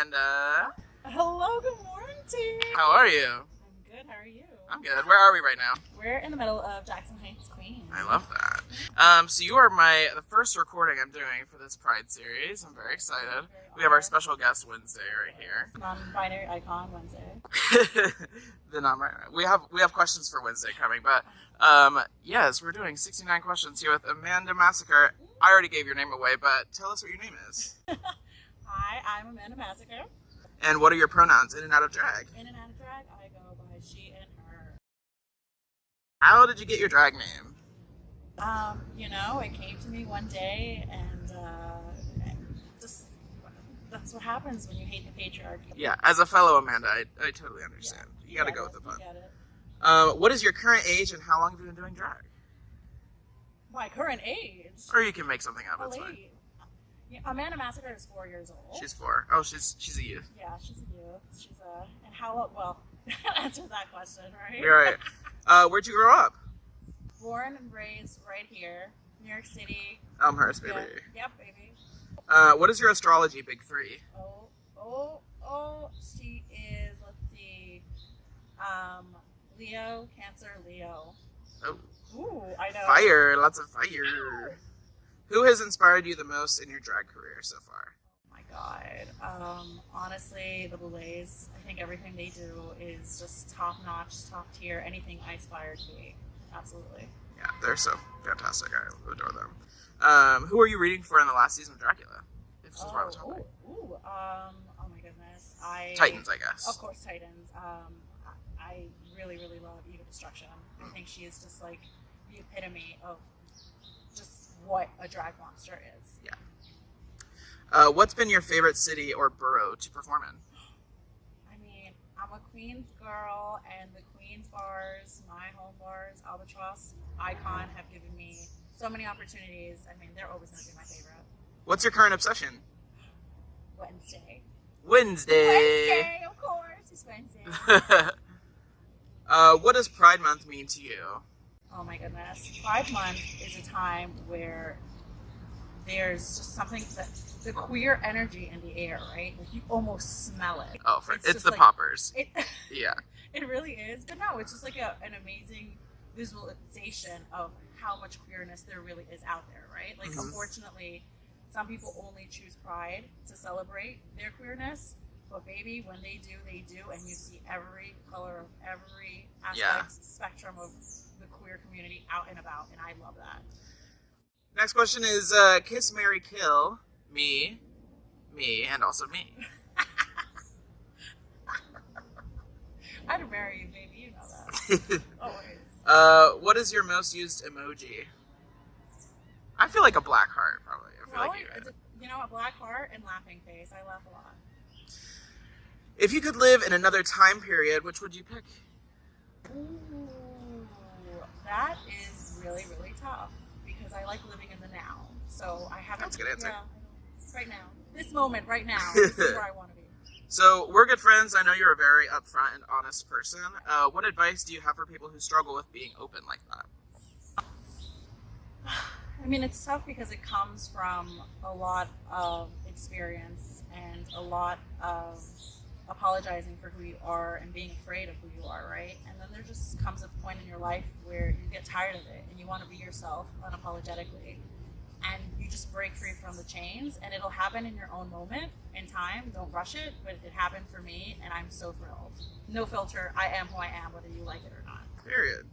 Amanda. Hello, good morning, team. How are you? I'm good, how are you? I'm good. Where are we right now? We're in the middle of Jackson Heights, Queens. I love that. So you are the first recording I'm doing for this Pride series. I'm very excited. We have our special guest Wednesday right here. Non-binary icon Wednesday. We have questions for Wednesday coming, but yes, we're doing 69 questions here with Amanda Massacre. I already gave your name away, but tell us what your name is. Hi, I'm Amanda Massacre. And what are your pronouns, in and out of drag? In and out of drag, I go by she and her. How did you get your drag name? It came to me one day, and just that's what happens when you hate the patriarchy. Yeah, as a fellow Amanda, I totally understand. Yeah, you gotta go with the fun. You get it. What is your current age, and how long have you been doing drag? My current age? Or you can make something up, it's fine. Yeah, Amanda Massacre is 4 years old. She's 4. Oh, she's a youth. Yeah, she's a youth. And how, well, answer that question, right? You're right. Where'd you grow up? Born and raised right here, New York City. Elmhurst, baby. Yep, baby. What is your astrology big three? She is, let's see, Leo, Cancer, Leo. Oh. Ooh, I know. Fire, lots of fire. Who has inspired you the most in your drag career so far? Oh my God. Honestly, the Boulets, I think everything they do is just top notch, top tier, anything I aspire to be. Absolutely. Yeah, they're so fantastic. I adore them. Who are you reading for in the last season of Dracula? If this is part of the topic. Oh my goodness. Titans, I guess. Of course, Titans. I really, really love Eva Destruction. I think she is just like the epitome of just what a drag monster is. Yeah. What's been your favorite city or borough to perform in? I mean, I'm a Queens girl, and the Queens bars, my home bars, Albatross, Icon, have given me so many opportunities. I mean, they're always going to be my favorite. What's your current obsession? Wednesday, of course. It's Wednesday. What does Pride Month mean to you? Oh my goodness. Pride Month is a time where there's just something that the queer energy in the air, right? Like you almost smell it. Oh, it's the poppers. Yeah. It really is. But no, it's just like an amazing visualization of how much queerness there really is out there, right? Like, unfortunately, some people only choose Pride to celebrate their queerness. But baby, when they do, and you see every color of every aspect, spectrum of the queer community out and about, and I love that. Next question is, kiss, marry, kill, me, and also me. I'd marry you, baby, you know that. Always. What is your most used emoji? I feel like a black heart, probably. I feel like a black heart and laughing face. I laugh a lot. If you could live in another time period, which would you pick? Ooh, that is really, really tough because I like living in the now. So I haven't. That's a good answer. Yeah, right now. This moment, right now. This is where I want to be. So we're good friends. I know you're a very upfront and honest person. What advice do you have for people who struggle with being open like that? I mean, it's tough because it comes from a lot of experience and a lot of apologizing for who you are and being afraid of who you are, right? And then there just comes a point in your life where you get tired of it and you want to be yourself unapologetically, and you just break free from the chains, and it'll happen in your own moment in time. Don't rush it, but it happened for me, and I'm so thrilled. No filter. I am who I am, whether you like it or not. Period.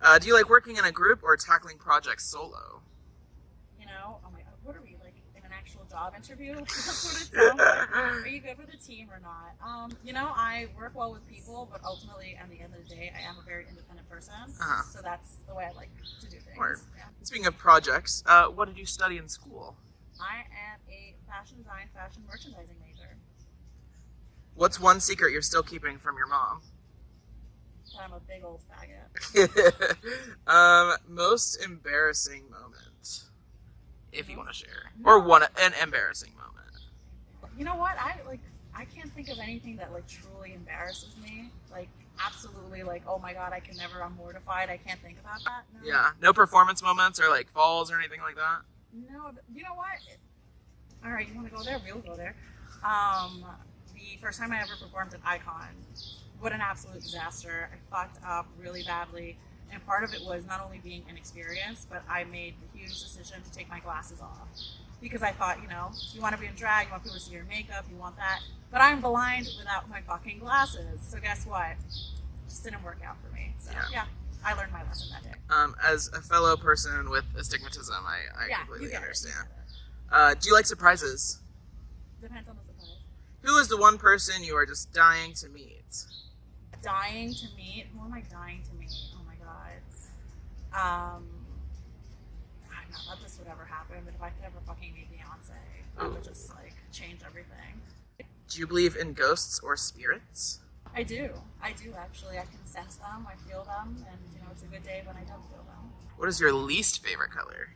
Yeah. Do you like working in a group or tackling projects solo? Oh my God, what are we, like in an actual job interview? That's what it sounds like. Are you good with a team or not? I work well with people, but ultimately, at the end of the day, I am a very independent person. So that's the way I like to do things. Word. Yeah. Speaking of projects, what did you study in school? I am a fashion design, fashion merchandising major. What's one secret you're still keeping from your mom? That I'm a big old faggot. Most embarrassing moment, if you want to share, or an embarrassing moment. You know what? I can't think of anything that like truly embarrasses me. Like absolutely, like oh my God, I'm mortified. I can't think about that. No. Yeah, no performance moments or like falls or anything like that. No, you know what? All right, you want to go there? We'll go there. The first time I ever performed at Icon, what an absolute disaster. I fucked up really badly. And part of it was not only being inexperienced, but I made the huge decision to take my glasses off. Because I thought, you want to be in drag, you want people to see your makeup, you want that. But I'm blind without my fucking glasses. So guess what? It just didn't work out for me. So yeah, I learned my lesson that day. As a fellow person with astigmatism, I completely you understand. Do you like surprises? Depends on the surprise. Who is the one person you are just dying to meet? Dying to meet? Who am I dying to meet? Oh my god. Not that this would ever happen, but if I could ever fucking meet Beyonce, that would just change everything. Do you believe in ghosts or spirits? I do actually. I can sense them, I feel them, and it's a good day when I don't feel them. What is your least favorite color?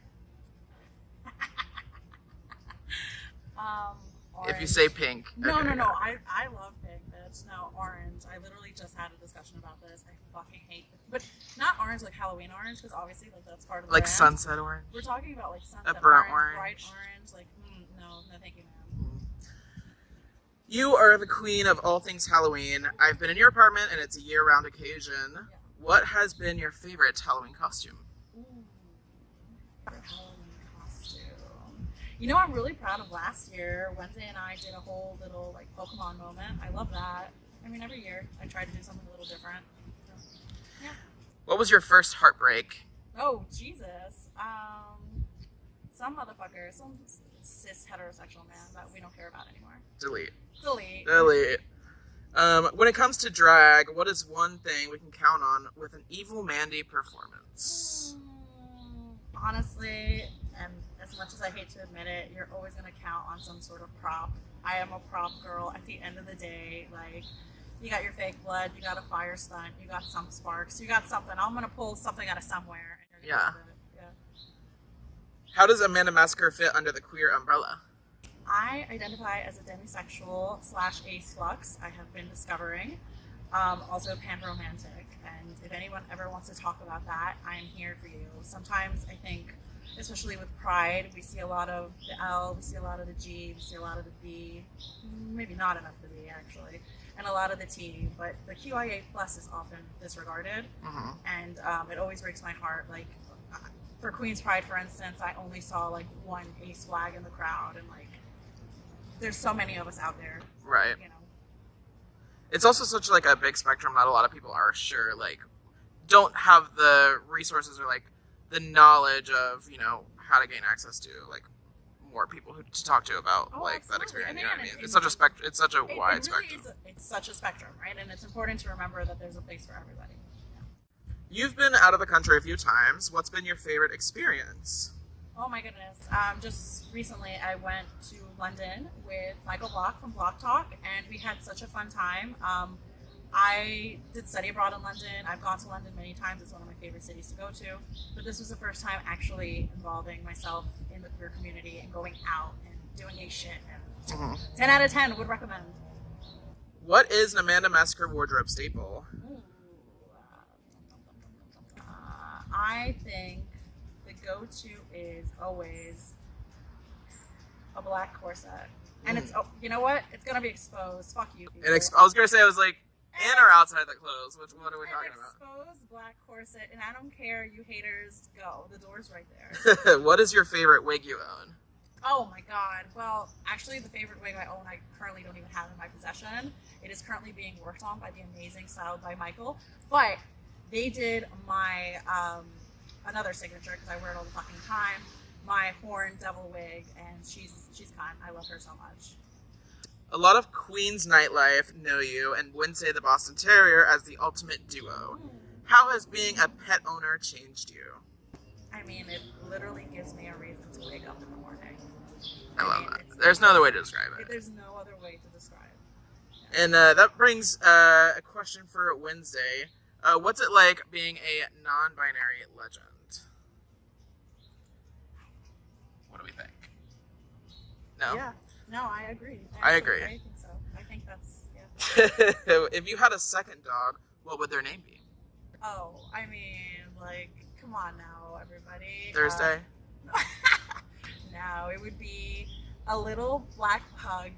Orange. If you say pink. No, okay. I love pink, bitch. No, orange. I literally just had a discussion about this. I fucking hate it. But not orange like Halloween orange, because obviously that's part of the brand. Sunset orange? We're talking about sunset a burnt orange, bright orange. No thank you, man. You are the queen of all things Halloween. I've been in your apartment and it's a year-round occasion. Yeah. What has been your favorite Halloween costume? Halloween costume. I'm really proud of last year. Wednesday and I did a whole little Pokemon moment. I love that. Every year I try to do something a little different. Yeah. What was your first heartbreak? Oh, Jesus. Some motherfucker, some cis heterosexual man that we don't care about anymore. Delete. When it comes to drag, what is one thing we can count on with an evil Mandy performance? Honestly, and as much as I hate to admit it, you're always going to count on some sort of prop. I am a prop girl at the end of the day. You got your fake blood, you got a fire stunt, you got some sparks, you got something. I'm going to pull something out of somewhere. And you're gonna do it. How does Amanda Massacre fit under the queer umbrella? I identify as a demisexual / ace flux. I have been discovering. Also panromantic. And if anyone ever wants to talk about that, I am here for you. Sometimes I think, especially with Pride, we see a lot of the L, we see a lot of the G, we see a lot of the B, maybe not enough of the B actually, and a lot of the T, but the QIA plus is often disregarded. And it always breaks my heart. For Queen's Pride, for instance, I only saw one ace flag in the crowd, and there's so many of us out there. Right. It's also such a big spectrum that a lot of people are sure don't have the resources or the knowledge of how to gain access to more people to talk to about that experience. You know what I mean? It's such a It's such a wide spectrum. It's such a spectrum, right? And it's important to remember that there's a place for everybody. You've been out of the country a few times. What's been your favorite experience? Oh my goodness. Just recently I went to London with Michael Block from Block Talk, and we had such a fun time. I did study abroad in London. I've gone to London many times. It's one of my favorite cities to go to. But this was the first time actually involving myself in the queer community and going out and doing gay shit. And 10 out of 10 would recommend. What is an Amanda Massacre wardrobe staple? I think the go-to is always a black corset. And it's, you know what? It's going to be exposed. Fuck you. I was going to say, I was in or outside the clothes? What are we talking about? Exposed black corset. And I don't care, you haters, go. The door's right there. What is your favorite wig you own? Oh my god. Well, actually the favorite wig I own I currently don't even have in my possession. It is currently being worked on by the amazing Styled by Michael. But they did my another signature, because I wear it all the fucking time, my horn devil wig, and she's kind. I love her so much. A lot of Queens nightlife know you and Wednesday the Boston Terrier as the ultimate duo. How has being a pet owner changed you? I mean, it literally gives me a reason to wake up in the morning. I love that. There's no other way to describe it. There's no other way to describe. Yeah. And that brings a question for Wednesday. What's it like being a non-binary legend? What do we think? No? Yeah. No, I agree. I agree. I think so. I think that's, yeah. If you had a second dog, what would their name be? Oh, I mean, come on now, everybody. Thursday? No, it would be a little black pug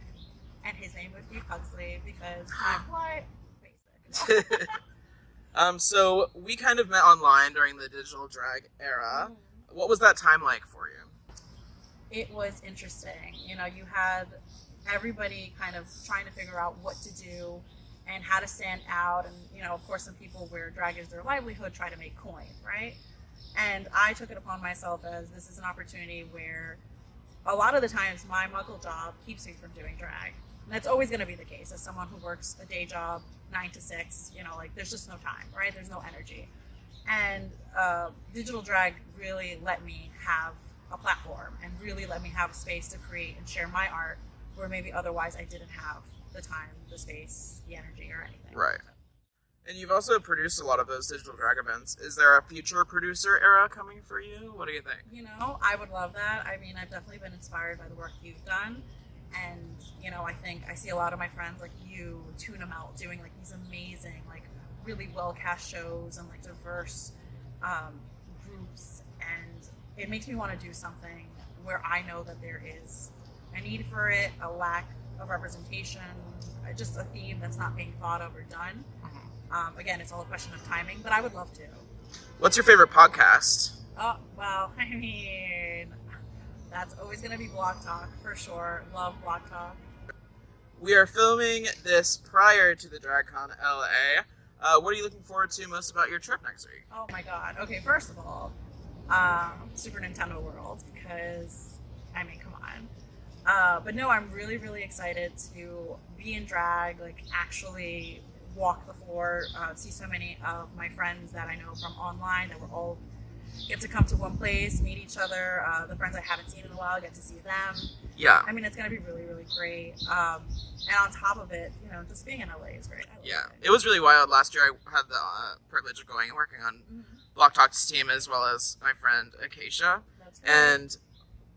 and his name would be Pugsley because I'm quite basic. So we kind of met online during the digital drag era. What was that time like for you? It was interesting. You know, you had everybody kind of trying to figure out what to do and how to stand out. And, you know, of course, some people where drag is their livelihood try to make coin, right? And I took it upon myself as this is an opportunity where a lot of the times my muggle job keeps me from doing drag. And that's always going to be the case as someone who works a day job, 9 to 6, you know, like there's just no time, right? There's no energy. And digital drag really let me have a platform and really let me have a space to create and share my art where maybe otherwise I didn't have the time, the space, the energy, or anything. Right. And you've also produced a lot of those digital drag events. Is there a future producer era coming for you? What do you think? You know, I would love that. I mean, I've definitely been inspired by the work you've done. And, you know, I think I see a lot of my friends like you, Tuna Melt, doing like these amazing, like really well-cast shows and like diverse groups. And it makes me want to do something where I know that there is a need for it, a lack of representation, just a theme that's not being thought of or done. Again, it's all a question of timing, but I would love to. What's your favorite podcast? Oh, well, I mean, that's always going to be Block Talk, for sure. Love Block Talk. We are filming this prior to the DragCon LA. What are you looking forward to most about your trip next week? Oh my god. Okay, first of all, Super Nintendo World, because, I mean, come on. But no, I'm really, really excited to be in drag, like actually walk the floor, see so many of my friends that I know from online that we're all get to come to one place, meet each other. The friends I haven't seen in a while, get to see them. Yeah. I mean, it's going to be really, really great. And on top of it, you know, just being in LA is great. Yeah. It was really wild. Last year I had the privilege of going and working on Block Talk's team as well as my friend Acacia. That's right. And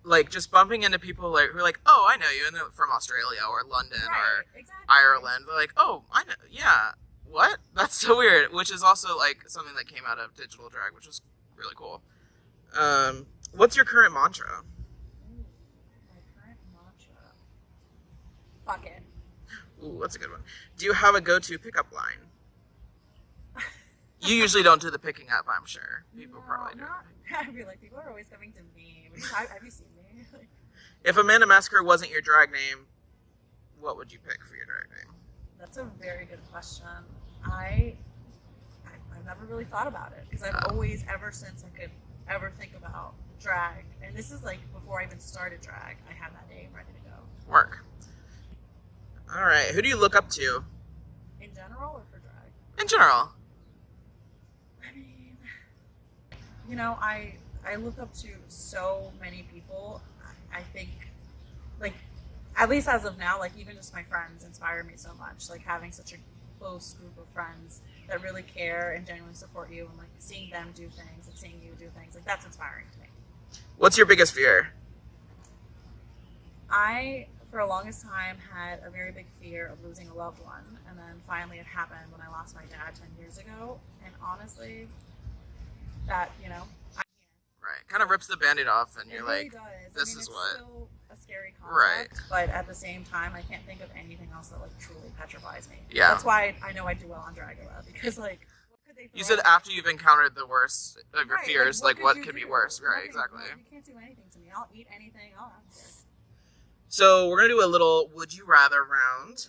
like just bumping into people like who are like, oh, I know you, and they're from Australia or London or exactly. Ireland. They're like, oh, I know, yeah. What? That's so weird. Which is also like something that came out of digital drag, which was really cool. What's your current mantra? My current mantra. Fuck it. Ooh, that's a good one. Do you have a go-to pickup line? You usually don't do the picking up, I'm sure. People probably do. I feel like people are always coming to me. Have you seen me? If Amanda Massacre wasn't your drag name, what would you pick for your drag name? That's a very good question. I've never really thought about it because I've always, ever since I could ever think about drag, and this is like before I even started drag, I had that name ready to go. Work. All right. Who do you look up to? In general or for drag? In general. I mean, you know, I look up to so many people. I think, like, at least as of now, like even just my friends inspire me so much. Like having such a close group of friends that really care and genuinely support you, and like seeing them do things and seeing you do things, like that's inspiring to me. What's your biggest fear? I, for the longest time, had a very big fear of losing a loved one, and then finally it happened when I lost my dad 10 years ago. And honestly, that, you know, I'm here. Right. Kind of rips the Band-Aid off, and It you're really like, does. this is it's what. Still a scary concept, Right. but at the same time, I can't think of anything else that like truly petrifies me. Yeah. That's why I know I do well on Dragula, because like, what could they? You throw said at after you've encountered the worst of your Right, fears, like what you could be do? worse? Right, Nothing. exactly. You can't do anything to me. I'll eat anything. I don't care. So we're going to do a little would you rather round.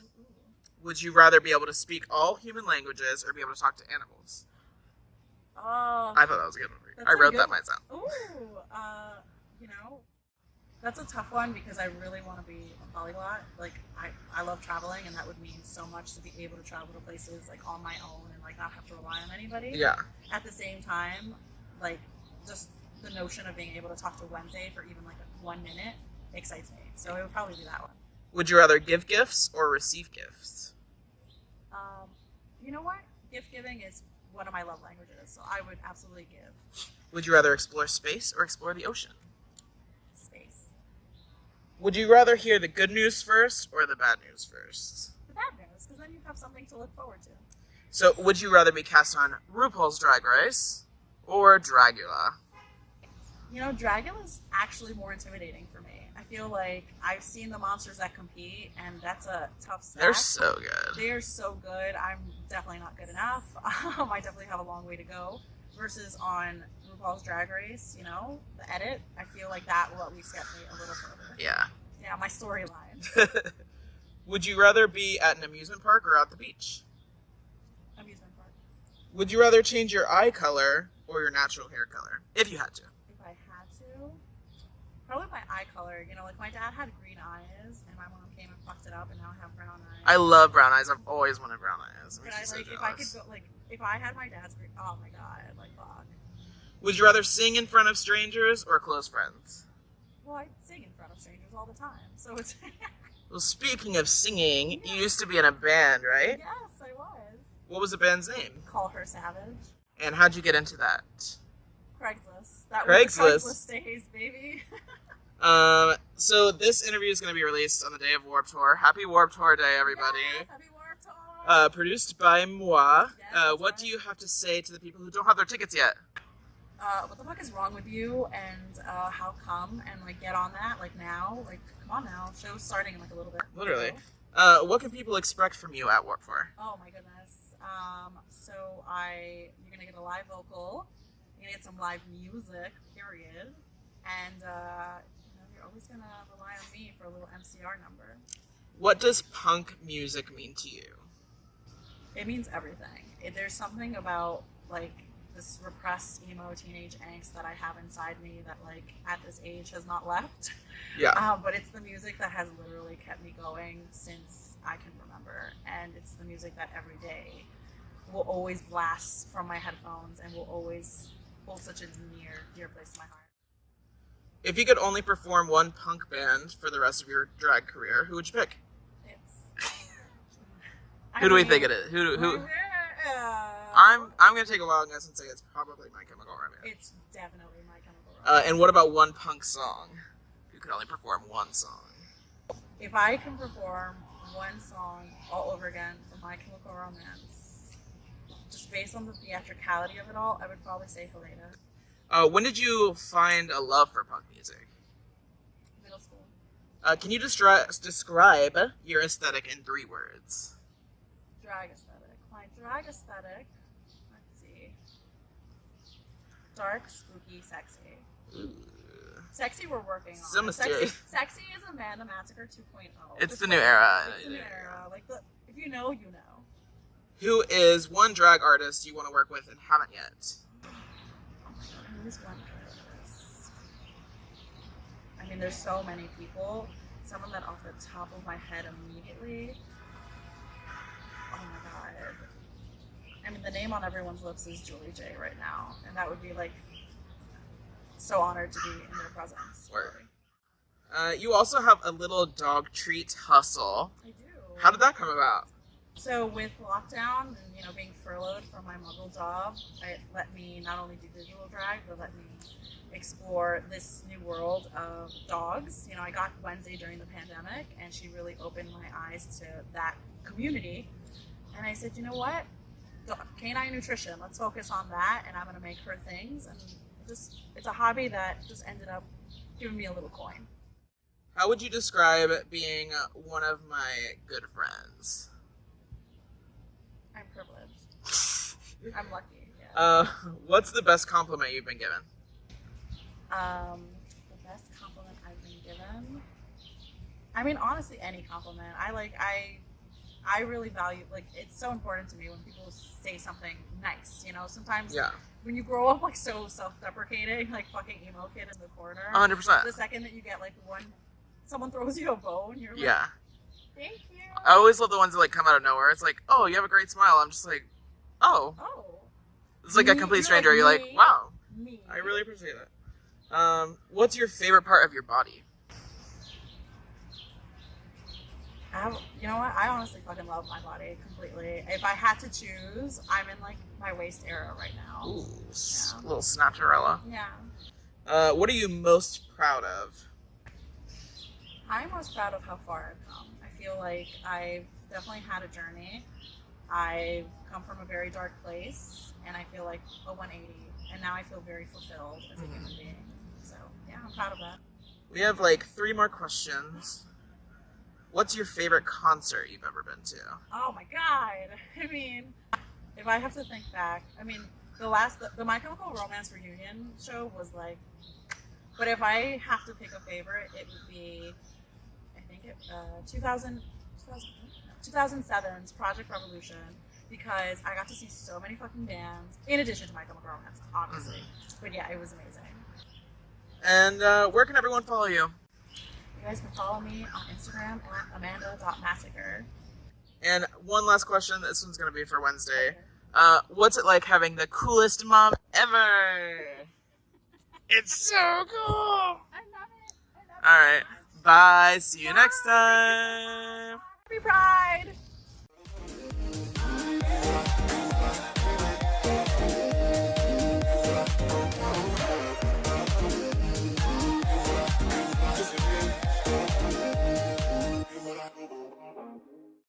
Would you rather be able to speak all human languages or be able to talk to animals? Oh, I thought that was a good one. That's I a wrote good that one. myself. Ooh, you know, that's a tough one because I really want to be a polyglot. Like, I love traveling, and that would mean so much to be able to travel to places like on my own and like not have to rely on anybody. Yeah. At the same time, like just the notion of being able to talk to Wednesday for even like 1 minute excites me. So it would probably be that one. Would you rather give gifts or receive gifts? You know what? Gift giving is one of my love languages, so I would absolutely give. Would you rather explore space or explore the ocean? Space. Would you rather hear the good news first or the bad news first? The bad news, because then you have something to look forward to. So, would you rather be cast on RuPaul's Drag Race or Dragula? You know, Dragula is actually more intimidating for me. I feel like I've seen the monsters that compete, and that's a tough stack. They're so good. They are so good. I'm definitely not good enough. I definitely have a long way to go. Versus on RuPaul's Drag Race, you know, the edit, I feel like that will at least get me a little further. Yeah. Yeah, my storyline. Would you rather be at an amusement park or at the beach? Amusement park. Would you rather change your eye color or your natural hair color, if you had to? If I had to, probably my eye color. You know, like my dad had green eyes, and my mom came and fucked it up, and now I have brown eyes. I love brown eyes. I've always wanted brown eyes. But I like if I could go like if I had my dad's green. Oh my god, like fuck. Would you rather sing in front of strangers or close friends? Well, I sing in front of strangers all the time, so it's. Well, speaking of singing, you used to be in a band, right? Yes, I was. What was the band's name? Call Her Savage. And how'd you get into that? Craigslist. That Craigslist. was Craigslist days, baby. So this interview is going to be released on the day of Warped Tour. Happy Warped Tour Day, everybody. Yes, happy Warped Tour. Produced by moi. Yes, what right. do you have to say to the people who don't have their tickets yet? What the fuck is wrong with you, and how come, and like get on that, like now, like come on now, show's starting in like a little bit. Literally. What can people expect from you at Warped Tour? Oh my goodness. So you're gonna get a live vocal, you're gonna get some live music, period, and you know, you're always gonna rely on me for a little MCR number. What does punk music mean to you? It means everything. There's something about like this repressed emo teenage angst that I have inside me that like at this age has not left. Yeah. But it's the music that has literally kept me going since I can remember, and it's the music that every day will always blast from my headphones and will always hold such a dear place in my heart. If you could only perform one punk band for the rest of your drag career, who would you pick? Who do we think it is? Who? I'm gonna take a wild guess and say it's probably My Chemical Romance. It's definitely My Chemical Romance. And what about one punk song? If you could only perform one song. If I can perform one song all over again for My Chemical Romance, just based on the theatricality of it all, I would probably say Helena. When did you find a love for punk music? Middle school. Can you describe your aesthetic in 3 words? Drag aesthetic. My drag aesthetic, let's see. Dark, spooky, sexy. Ooh. Sexy we're working on. So mysterious. Sexy is Amanda Massacre 2.0. It's the new era. It's the new era. Like, if you know, you know. Who is one drag artist you want to work with and haven't yet? Who's one artist? I mean, there's so many people. Someone that off the top of my head immediately. Oh my god. I mean, the name on everyone's lips is Julie J right now, and that would be like so honored to be in their presence. Word. You also have a little dog treat hustle. I do. How did that come about? So with lockdown and being furloughed from my muggle job, it let me not only do visual drag, but let me explore this new world of dogs. I got Wednesday during the pandemic, and she really opened my eyes to that community. And I said, you know what? Canine nutrition. Let's focus on that, and I'm going to make her things. And it's a hobby that just ended up giving me a little coin. How would you describe being one of my good friends? I'm privileged. I'm lucky. Yeah. What's the best compliment you've been given? The best compliment I've been given. I mean, honestly, any compliment. I really value, it's so important to me when people say something nice, sometimes when you grow up, so self-deprecating, fucking emo kid in the corner, 100%. the second that you get, someone throws you a bone, you're like, thank you. I always love the ones that, come out of nowhere. It's like, oh, you have a great smile. I'm just like, oh. It's like a complete stranger. You're like, wow. Me. I really appreciate it. What's your favorite part of your body? You know what? I honestly fucking love my body completely. If I had to choose, I'm in my waist era right now. Ooh, little Snapcharella. Yeah. What are you most proud of? I'm most proud of how far I've come. I feel like I've definitely had a journey. I've come from a very dark place, and I feel like a 180, and now I feel very fulfilled as a human being. So, yeah, I'm proud of that. We have like 3 more questions. What's your favorite concert you've ever been to? Oh my god. I mean, if I have to think back, I mean, the My Chemical Romance reunion show was like, but if I have to pick a favorite, it would be, I think 2007's Project Revolution, because I got to see so many fucking bands, in addition to My Chemical Romance, obviously. Mm-hmm. But yeah, it was amazing. And where can everyone follow you? You guys can follow me on Instagram at amanda.massacre. And one last question. This one's going to be for Wednesday. What's it like having the coolest mom ever? It's so cool. I love it. All right. Bye. See you next time. Happy Pride.